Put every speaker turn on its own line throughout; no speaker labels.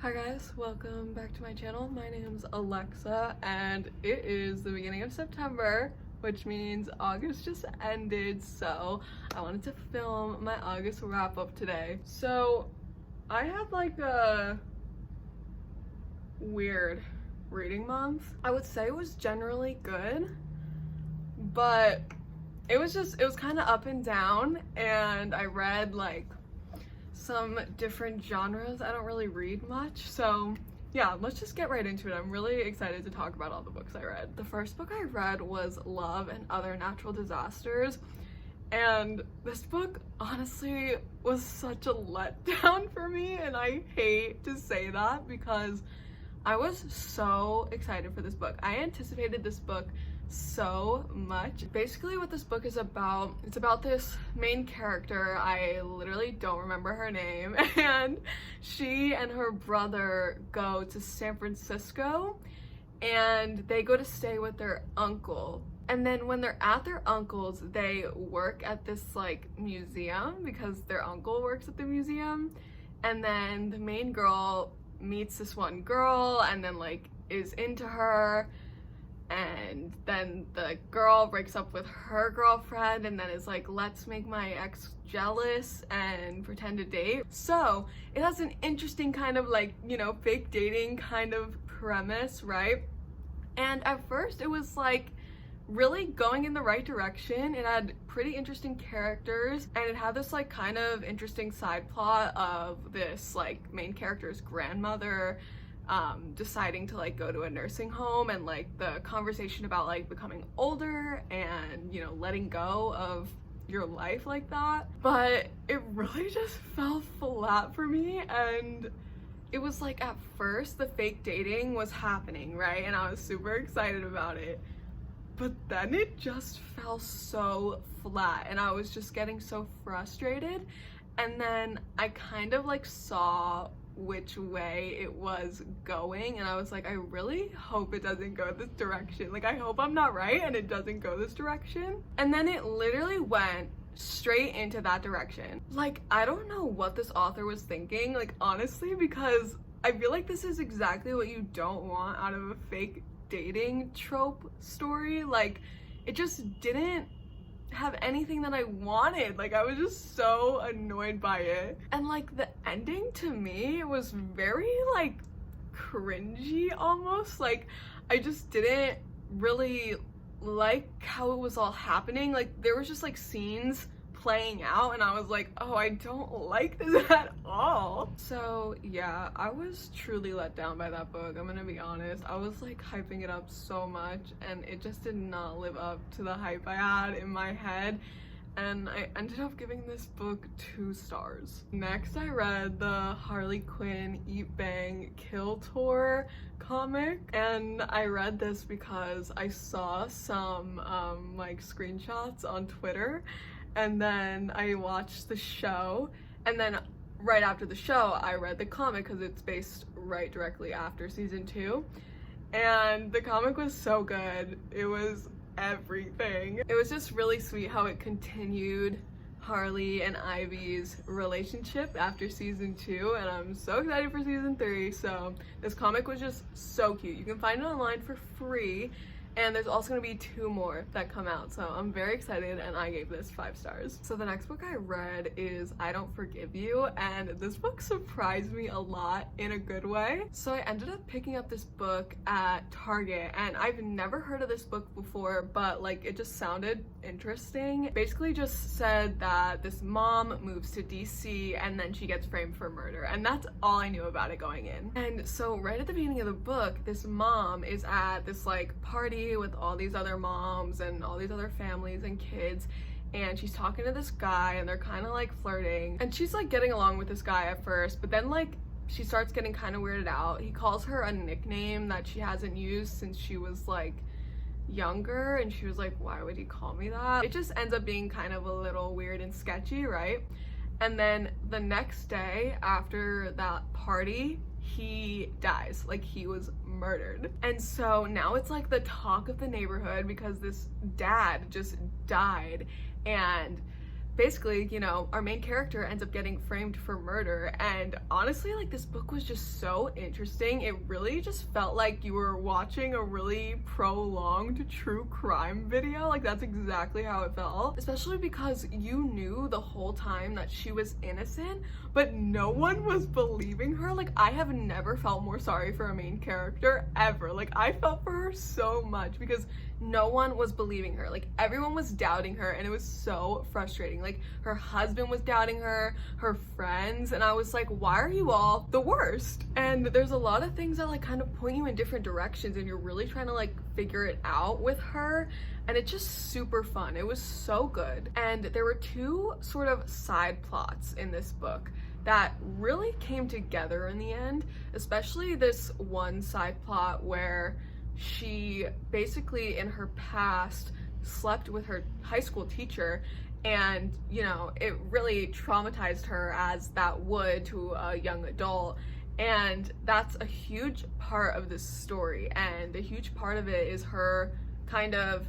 Hi guys, welcome back to my channel. My name's Alexa and it is the beginning of September, which means August just ended, so I wanted to film my August wrap up today. So I had like a weird reading month. I would say it was generally good, but it was kind of up and down, and I read like some different genres. I don't really read much, so yeah, let's just get right into it. I'm really excited to talk about all the books I read. The first book I read was Love and Other Natural Disasters, and this book honestly was such a letdown for me, and I hate to say that because I was so excited for this book. I anticipated this book so much. Basically what this book is about, it's about this main character. I literally don't remember her name, and she and her brother go to San Francisco and they go to stay with their uncle. And then when they're at their uncle's, they work at this like museum because their uncle works at the museum. And then the main girl meets this one girl and then like is into her, and then the girl breaks up with her girlfriend and then is like, let's make my ex jealous and pretend to date. So it has an interesting kind of like, you know, fake dating kind of premise, right? And at first it was like really going in the right direction. It had pretty interesting characters, and it had this like kind of interesting side plot of this like main character's grandmother deciding to like go to a nursing home, and like the conversation about like becoming older and, you know, letting go of your life like that. But it really just fell flat for me, and it was like at first the fake dating was happening, right? And I was super excited about it, but then it just fell so flat and I was just getting so frustrated. And then I kind of like saw which way it was going, and I was like, I really hope it doesn't go this direction. Like, I hope I'm not right and it doesn't go this direction. And then it literally went straight into that direction. Like, I don't know what this author was thinking, like, honestly, because I feel like this is exactly what you don't want out of a fake dating trope story. Like, it just didn't have anything that I wanted. Like, I was just so annoyed by it. And like the ending to me was very like cringy almost. Like, I just didn't really like how it was all happening. Like, there was just like scenes playing out and I was like, oh, I don't like this at all. So yeah, I was truly let down by that book. I'm gonna be honest. I was like hyping it up so much and it just did not live up to the hype I had in my head, and I ended up giving this book 2 stars. Next, I read the Harley Quinn Eat Bang Kill Tour comic, and I read this because I saw some like screenshots on Twitter, and then I watched the show, and then right after the show I read the comic because it's based right directly after season 2, and the comic was so good. It was everything. It was just really sweet how it continued Harley and Ivy's relationship after season 2, and I'm so excited for season 3. So this comic was just so cute. You can find it online for free, and there's also going to be 2 more that come out, so I'm very excited, and I gave this 5 stars. So the next book I read is I Don't Forgive You, and this book surprised me a lot in a good way. So I ended up picking up this book at Target, and I've never heard of this book before, but like it just sounded interesting. It basically just said that this mom moves to DC and then she gets framed for murder, and that's all I knew about it going in. And so right at the beginning of the book, this mom is at this like party with all these other moms and all these other families and kids, and she's talking to this guy and they're kind of like flirting, and she's like getting along with this guy at first, but then like she starts getting kind of weirded out. He calls her a nickname that she hasn't used since she was like younger, and she was like, why would he call me that? It just ends up being kind of a little weird and sketchy, right? And then the next day after that party, he dies. Like, he was murdered. And so now it's like the talk of the neighborhood because this dad just died, and basically, you know, our main character ends up getting framed for murder, and honestly, like, this book was just so interesting. It really just felt like you were watching a really prolonged true crime video. Like, that's exactly how it felt, especially because you knew the whole time that she was innocent, but no one was believing her. Like, I have never felt more sorry for a main character ever. Like, I felt for her so much because no one was believing her. Like, everyone was doubting her, and it was so frustrating. Like, her husband was doubting her, her friends, and I was like, why are you all the worst? And there's a lot of things that like kind of point you in different directions, and you're really trying to like figure it out with her, and it's just super fun. It was so good. And there were two sort of side plots in this book that really came together in the end, especially this one side plot where she basically in her past slept with her high school teacher, and you know, it really traumatized her, as that would to a young adult. And that's a huge part of this story, and a huge part of it is her kind of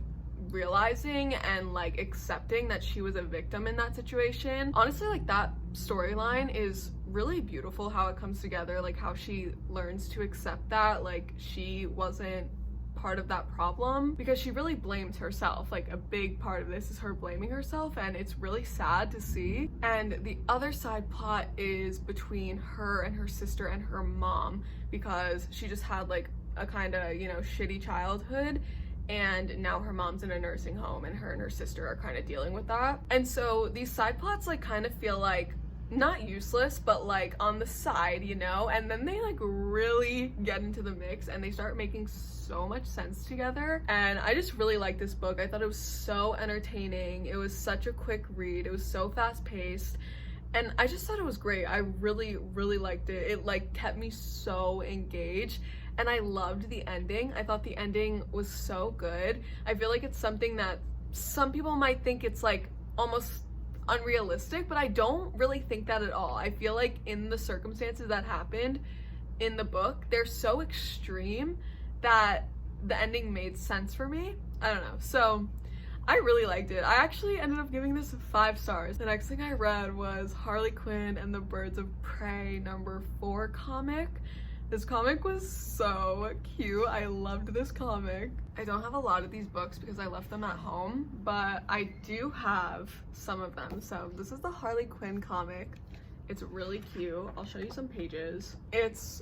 realizing and like accepting that she was a victim in that situation. Honestly, like, that storyline is really beautiful, how it comes together, like how she learns to accept that like she wasn't part of that problem, because she really blames herself. Like, a big part of this is her blaming herself, and it's really sad to see. And the other side plot is between her and her sister and her mom, because she just had like a kind of, you know, shitty childhood, and now her mom's in a nursing home, and her sister are kind of dealing with that. And so these side plots like kind of feel like not useless, but like on the side, you know, and then they like really get into the mix, and they start making so much sense together. And I just really liked this book. I thought it was so entertaining. It was such a quick read. It was so fast paced, and I just thought it was great. I really liked it. It like kept me so engaged, and I loved the ending. I thought the ending was so good. I feel like it's something that some people might think it's like almost unrealistic, but I don't really think that at all. I feel like in the circumstances that happened in the book, they're so extreme that the ending made sense for me. I don't know. So I really liked it. I actually ended up giving this 5 stars. The next thing I read was Harley Quinn and the Birds of Prey #4 comic. This comic was so cute. I loved this comic. I don't have a lot of these books because I left them at home, but I do have some of them. So this is the Harley Quinn comic. It's really cute. I'll show you some pages. It's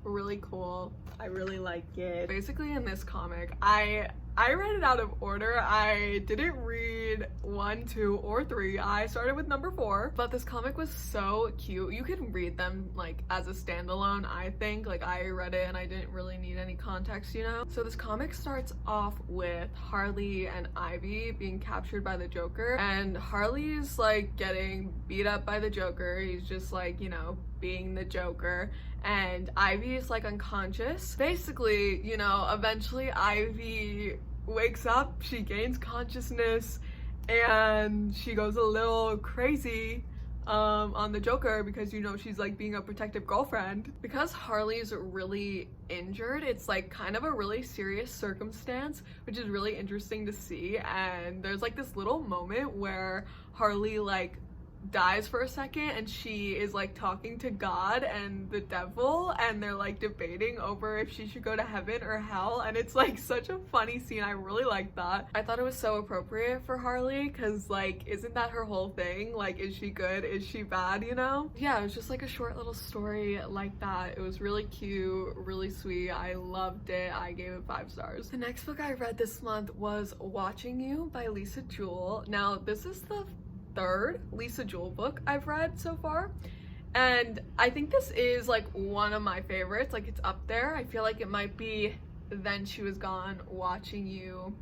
really cool. I really like it. Basically, in this comic, I read it out of order. I didn't read 1, 2, or 3. I started with #4, but this comic was so cute. You can read them like as a standalone, I think. Like, I read it and I didn't really need any context, you know? So this comic starts off with Harley and Ivy being captured by the Joker, and Harley's like getting beat up by the Joker. He's just like, you know, being the Joker, and Ivy is like unconscious. Basically, you know, eventually Ivy wakes up, she gains consciousness, and she goes a little crazy on the Joker, because, you know, she's like being a protective girlfriend. Because Harley's really injured, it's like kind of a really serious circumstance, which is really interesting to see. And there's like this little moment where Harley like dies for a second, and she is like talking to God and the devil, and they're like debating over if she should go to heaven or hell, and it's like such a funny scene. I really like that. I thought it was so appropriate for Harley, because like, isn't that her whole thing? Like, is she good, is she bad, you know? Yeah, it was just like a short little story like that. It was really cute, really sweet. I loved it. I gave it 5 stars. The next book I read this month was Watching You by Lisa Jewell. Now, this is the 3rd Lisa Jewell book I've read so far, and I think this is like one of my favorites. Like, it's up there. I feel like it might be Then She Was Gone, Watching You.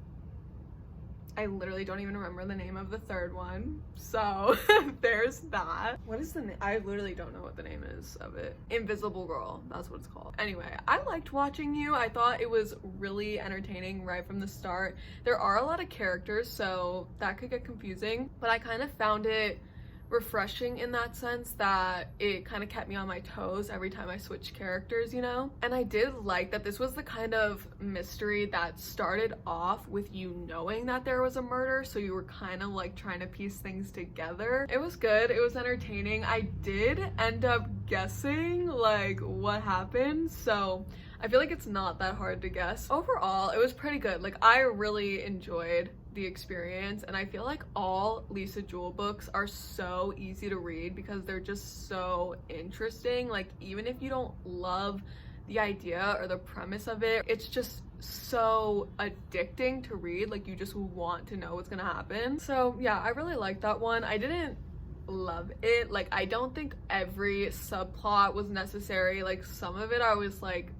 I literally don't even remember the name of the 3rd one, so there's that. What is the name? I literally don't know what the name is of it. Invisible Girl, that's what it's called. Anyway, I liked Watching You. I thought it was really entertaining right from the start. There are a lot of characters, so that could get confusing, but I kind of found it refreshing in that sense that it kind of kept me on my toes every time I switched characters, you know? And I did like that this was the kind of mystery that started off with you knowing that there was a murder, so you were kind of like trying to piece things together. It was good, it was entertaining. I did end up guessing like what happened, so I feel like it's not that hard to guess. Overall, it was pretty good. Like, I really enjoyed the experience, and I feel like all Lisa Jewell books are so easy to read because they're just so interesting. Like, even if you don't love the idea or the premise of it, it's just so addicting to read. Like, you just want to know what's gonna happen. So yeah, I really liked that one. I didn't love it. Like, I don't think every subplot was necessary. Like, some of it I was like,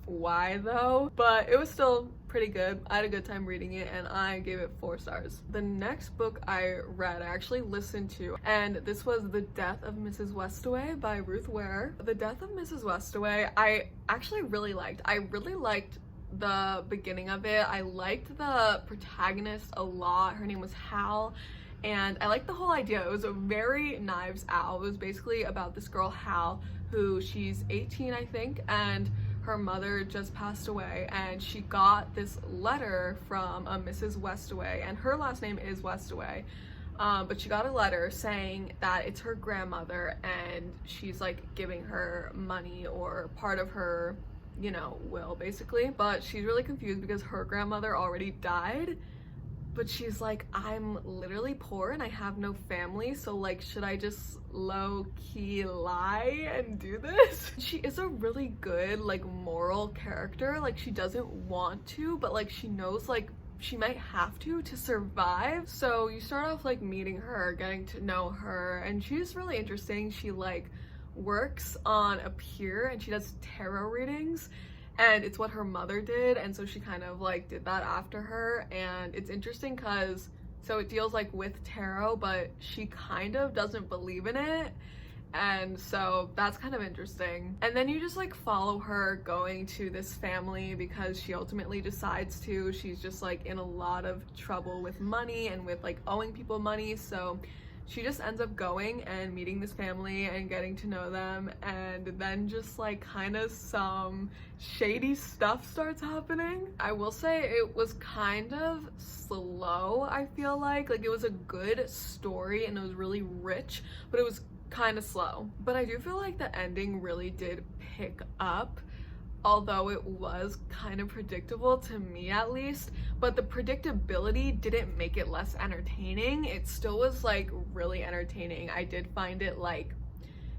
why though? But it was still pretty good. I had a good time reading it, and I gave it 4 stars. The next book I read, I actually listened to, and this was The Death of Mrs. Westaway by Ruth Ware. The Death of Mrs. Westaway, I actually really liked. I really liked the beginning of it. I liked the protagonist a lot. Her name was Hal, and I liked the whole idea. It was a very Knives Out. It was basically about this girl, Hal, who she's 18, I think, and her mother just passed away, and she got this letter from a Mrs. Westaway, and her last name is Westaway, but she got a letter saying that it's her grandmother, and she's like giving her money or part of her, you know, will basically. But she's really confused because her grandmother already died, but she's like, I'm literally poor and I have no family, so like, should I just low-key lie and do this? She is a really good like moral character. Like, she doesn't want to, but like she knows like she might have to survive. So you start off like meeting her, getting to know her, and she's really interesting. She like works on a pier and she does tarot readings, and it's what her mother did, and so she kind of like did that after her. And it's interesting because so it deals like with tarot, but she kind of doesn't believe in it, and so that's kind of interesting. And then you just like follow her going to this family because she ultimately decides to. She's just like in a lot of trouble with money and with like owing people money, so she just ends up going and meeting this family and getting to know them, and then just like kind of some shady stuff starts happening. I will say it was kind of slow. I feel like it was a good story and it was really rich, but it was kind of slow. But I do feel like the ending really did pick up, although it was kind of predictable to me at least. But the predictability didn't make it less entertaining. It still was like really entertaining. I did find it like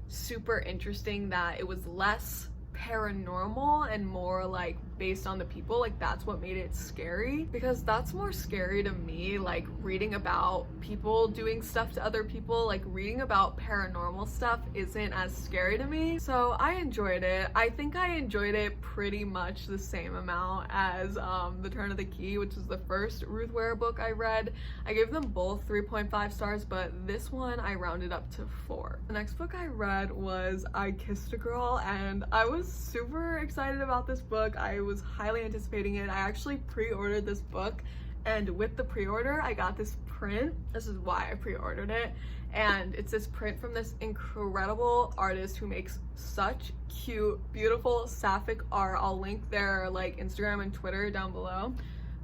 super interesting that it was less paranormal and more like based on the people. Like, that's what made it scary, because that's more scary to me. Like, reading about people doing stuff to other people, like reading about paranormal stuff isn't as scary to me. So I enjoyed it. I think I enjoyed it pretty much the same amount as The Turn of the Key, which is the first Ruth Ware book I read. I gave them both 3.5 stars, but this one I rounded up to 4. The next book I read was I Kissed a Girl, and I was super excited about this book. I was highly anticipating it. I actually pre-ordered this book, and with the pre-order I got this print. This is why I pre-ordered it, and it's this print from this incredible artist who makes such cute, beautiful sapphic art. I'll link their like Instagram and Twitter down below.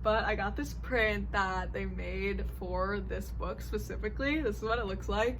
But I got this print that they made for this book specifically. This is what it looks like.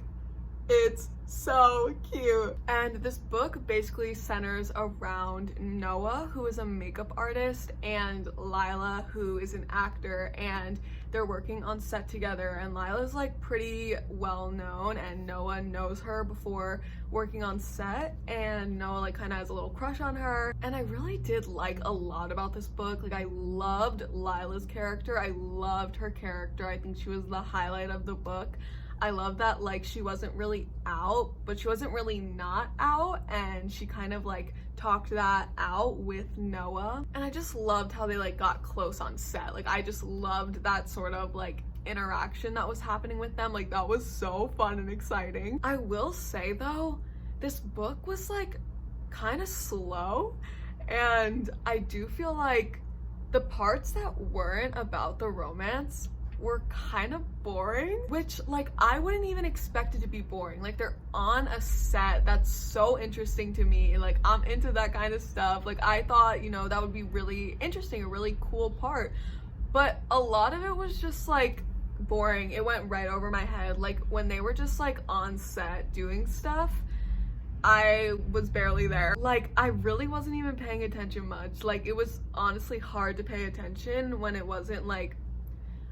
It's so cute. And this book basically centers around Noah, who is a makeup artist, and Lila, who is an actor, and they're working on set together. And Lila's like pretty well known, and Noah knows her before working on set, and Noah like kind of has a little crush on her. And I really did like a lot about this book. Like, I loved Lila's character. I loved her character. I think she was the highlight of the book. I love that like she wasn't really out, but she wasn't really not out, and she kind of like talked that out with Noah. And I just loved how they like got close on set. Like, I just loved that sort of like interaction that was happening with them. Like, that was so fun and exciting. I will say though, this book was like kind of slow, and I do feel like the parts that weren't about the romance were kind of boring, which like I wouldn't even expect it to be boring. Like they're on a set that's so interesting to me. Like I'm into that kind of stuff. Like I thought, you know, that would be really interesting, a really cool part. But a lot of it was just like boring. It went right over my head. Like when they were just like on set doing stuff, I was barely there. Like I really wasn't even paying attention much. Like it was honestly hard to pay attention when it wasn't like,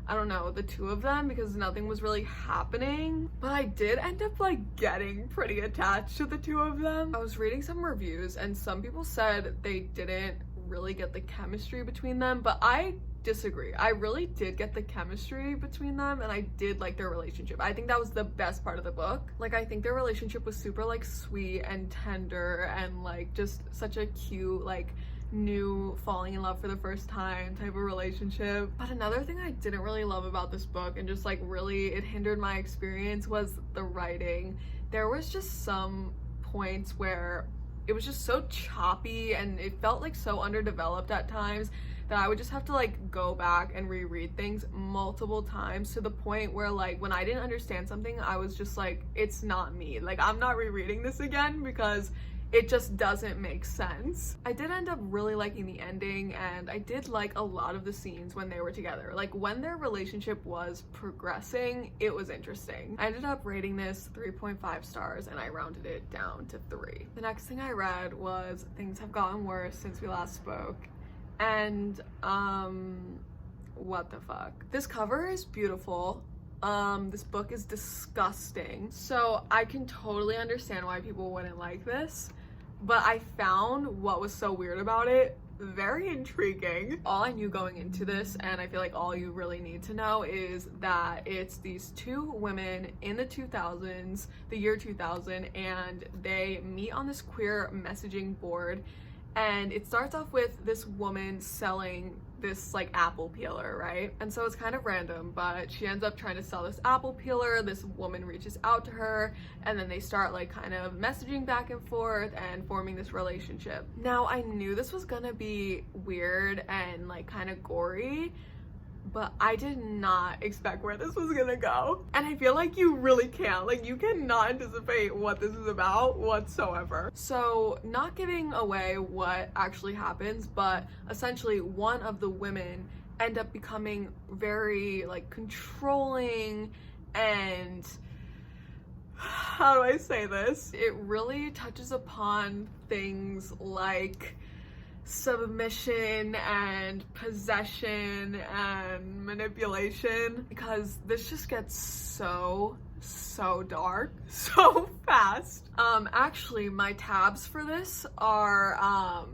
I don't know, the two of them, because nothing was really happening. But I did end up like getting pretty attached to the two of them. I was reading some reviews and some people said they didn't really get the chemistry between them, but I disagree. I really did get the chemistry between them and I did like their relationship. I think that was the best part of the book. Like I think their relationship was super like sweet and tender and like just such a cute like new falling in love for the first time type of relationship. But another thing I didn't really love about this book and just like really it hindered my experience was the writing. There was just some points where it was just so choppy and it felt like so underdeveloped at times that I would just have to like go back and reread things multiple times, to the point where like when I didn't understand something, I was just like, it's not me. Like I'm not rereading this again because it just doesn't make sense. I did end up really liking the ending and I did like a lot of the scenes when they were together. Like when their relationship was progressing, it was interesting. I ended up rating this 3.5 stars and I rounded it down to 3. The next thing I read was Things Have Gotten Worse Since We Last Spoke. And what the fuck? This cover is beautiful. This book is disgusting. So I can totally understand why people wouldn't like this, but I found what was so weird about it very intriguing. All I knew going into this, and I feel like all you really need to know, is that it's these two women in the 2000s, the year 2000, and they meet on this queer messaging board. And it starts off with this woman selling this like apple peeler, right? And so it's kind of random, but she ends up trying to sell this apple peeler. This woman reaches out to her and then they start like kind of messaging back and forth and forming this relationship. Now I knew this was gonna be weird and like kind of gory, but I did not expect where this was gonna go. And I feel like you really can't. Like you cannot anticipate what this is about whatsoever. So not giving away what actually happens, but essentially one of the women end up becoming very like controlling and how do I say this? It really touches upon things like submission and possession and manipulation, because this just gets so dark so fast. Actually my tabs for this are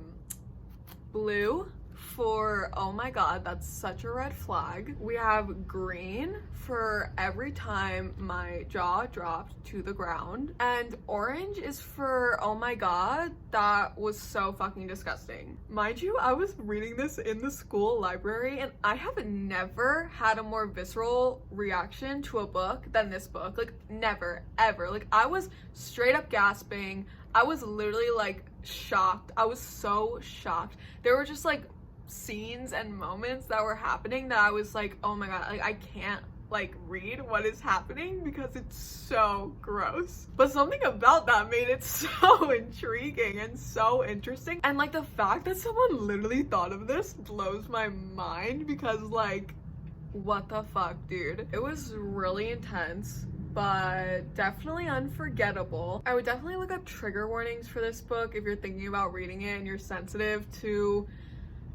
blue for oh my god, that's such a red flag. We have green for every time my jaw dropped to the ground, and orange is for oh my god, that was so fucking disgusting. Mind you, I was reading this in the school library and I have never had a more visceral reaction to a book than this book. Like never ever. Like I was straight up gasping. I was literally like shocked. I was so shocked. There were just like scenes and moments that were happening that I was like, oh my god, like I can't like read what is happening because it's so gross. But something about that made it so intriguing and so interesting. And like the fact that someone literally thought of this blows my mind, because like what the fuck, dude. It was really intense, but definitely unforgettable. I would definitely look up trigger warnings for this book if you're thinking about reading it and you're sensitive to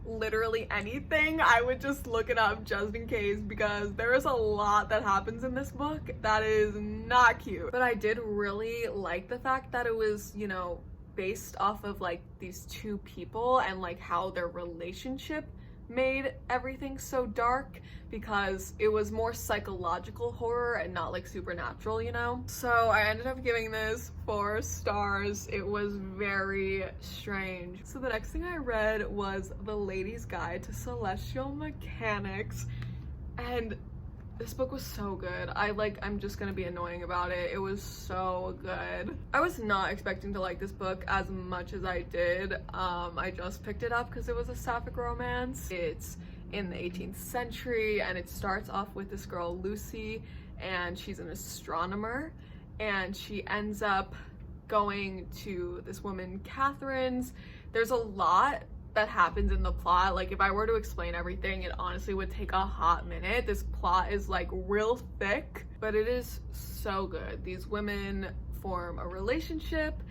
literally anything. I would just look it up just in case, because there is a lot that happens in this book that is not cute. But I did really like the fact that it was, you know, based off of like these two people and like how their relationship made everything so dark, because it was more psychological horror and not like supernatural, you know? So I ended up giving this 4 stars. It was very strange. So the next thing I read was The Lady's Guide to Celestial Mechanics, and this book was so good. I'm just gonna be annoying about it. It was so good. I was not expecting to like this book as much as I did. I just picked it up because it was a sapphic romance. It's in the 18th century, and it starts off with this girl Lucy, and she's an astronomer, and she ends up going to this woman Catherine's. There's a lot that happens in the plot. Like, if I were to explain everything, it honestly would take a hot minute. This plot is like real thick, but it is so good. These women form a relationship,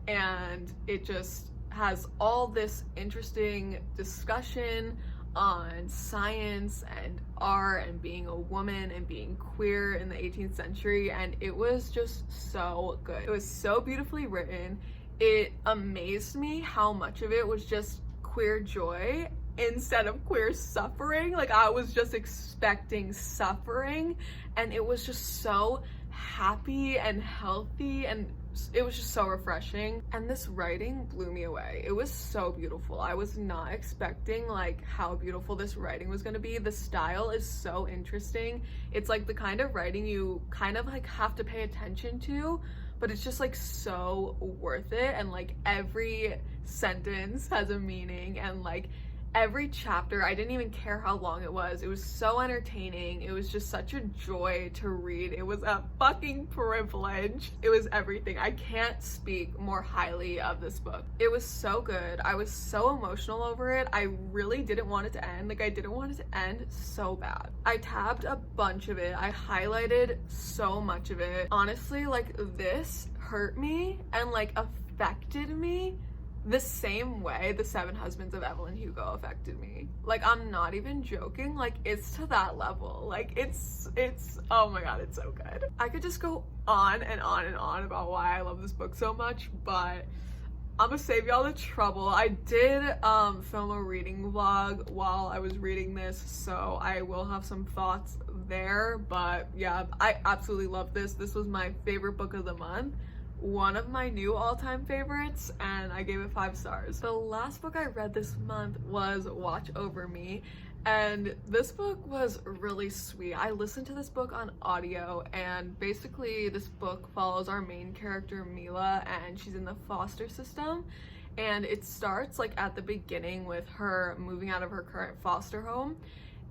and it just has all this interesting discussion on science and art and being a woman and being queer in the 18th century, and it was just so good. It was so beautifully written. It amazed me how much of it was just queer joy instead of queer suffering. Like, I was just expecting suffering, and it was just so happy and healthy, and it was just so refreshing. And this writing blew me away. It was so beautiful. I was not expecting like how beautiful this writing was going to be. The style is so interesting. It's like the kind of writing you kind of like have to pay attention to, but it's just like so worth it. And like every sentence has a meaning, and like every chapter, I didn't even care how long it was. It was so entertaining. It was just such a joy to read. It was a fucking privilege. It was everything. I can't speak more highly of this book. It was so good. I was so emotional over it. I really didn't want it to end. Like, I didn't want it to end so bad. I tabbed a bunch of it. I highlighted so much of it. Honestly, like, this hurt me and like affected me the same way the 7 Husbands of Evelyn Hugo affected me. Like, I'm not even joking. Like, it's to that level. Like, it's oh my god, it's so good. I could just go on and on and on about why I love this book so much, but I'm gonna save y'all the trouble. I did film a reading vlog while I was reading this, so I will have some thoughts there. But yeah, I absolutely love this. This was my favorite book of the month, one of my new all-time favorites, and I gave it 5 stars. The last book I read this month was Watch Over Me, and this book was really sweet. I listened to this book on audio, and basically this book follows our main character Mila, and she's in the foster system, and it starts like at the beginning with her moving out of her current foster home,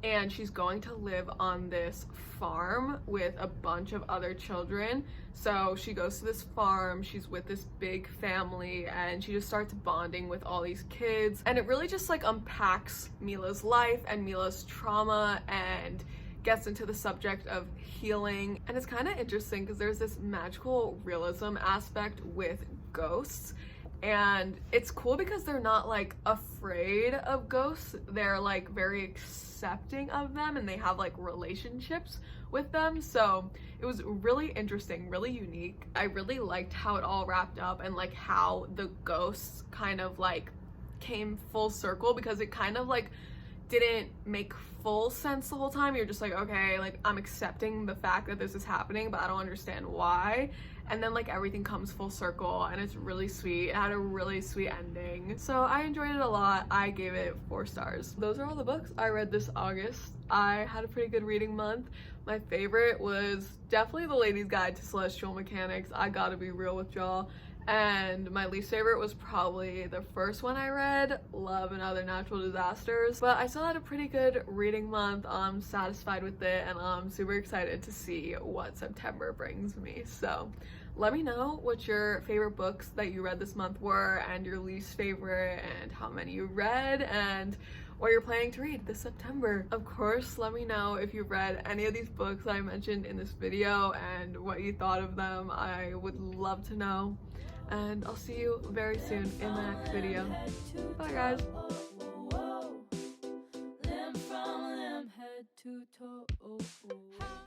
and she's going to live on this farm with a bunch of other children. So she goes to this farm, she's with this big family, and she just starts bonding with all these kids, and it really just like unpacks Mila's life and Mila's trauma and gets into the subject of healing. And it's kind of interesting because there's this magical realism aspect with ghosts, and it's cool because they're not like afraid of ghosts. They're like very accepting of them, and they have like relationships with them. So it was really interesting, really unique. I really liked how it all wrapped up, and like how the ghosts kind of like came full circle, because it kind of like didn't make full sense the whole time. You're just like, okay, like I'm accepting the fact that this is happening, but I don't understand why. And then like everything comes full circle, and it's really sweet. It had a really sweet ending. So I enjoyed it a lot. I gave it 4 stars. Those are all the books I read this August. I had a pretty good reading month. My favorite was definitely The Lady's Guide to Celestial Mechanics. I gotta be real with y'all. And my least favorite was probably the first one I read, Love and Other Natural Disasters. But I still had a pretty good reading month. I'm satisfied with it, and I'm super excited to see what September brings me. So let me know what your favorite books that you read this month were, and your least favorite, and how many you read, and what you're planning to read this September. Of course, let me know if you've read any of these books that I mentioned in this video and what you thought of them. I would love to know. And I'll see you very soon in the next video. Bye guys.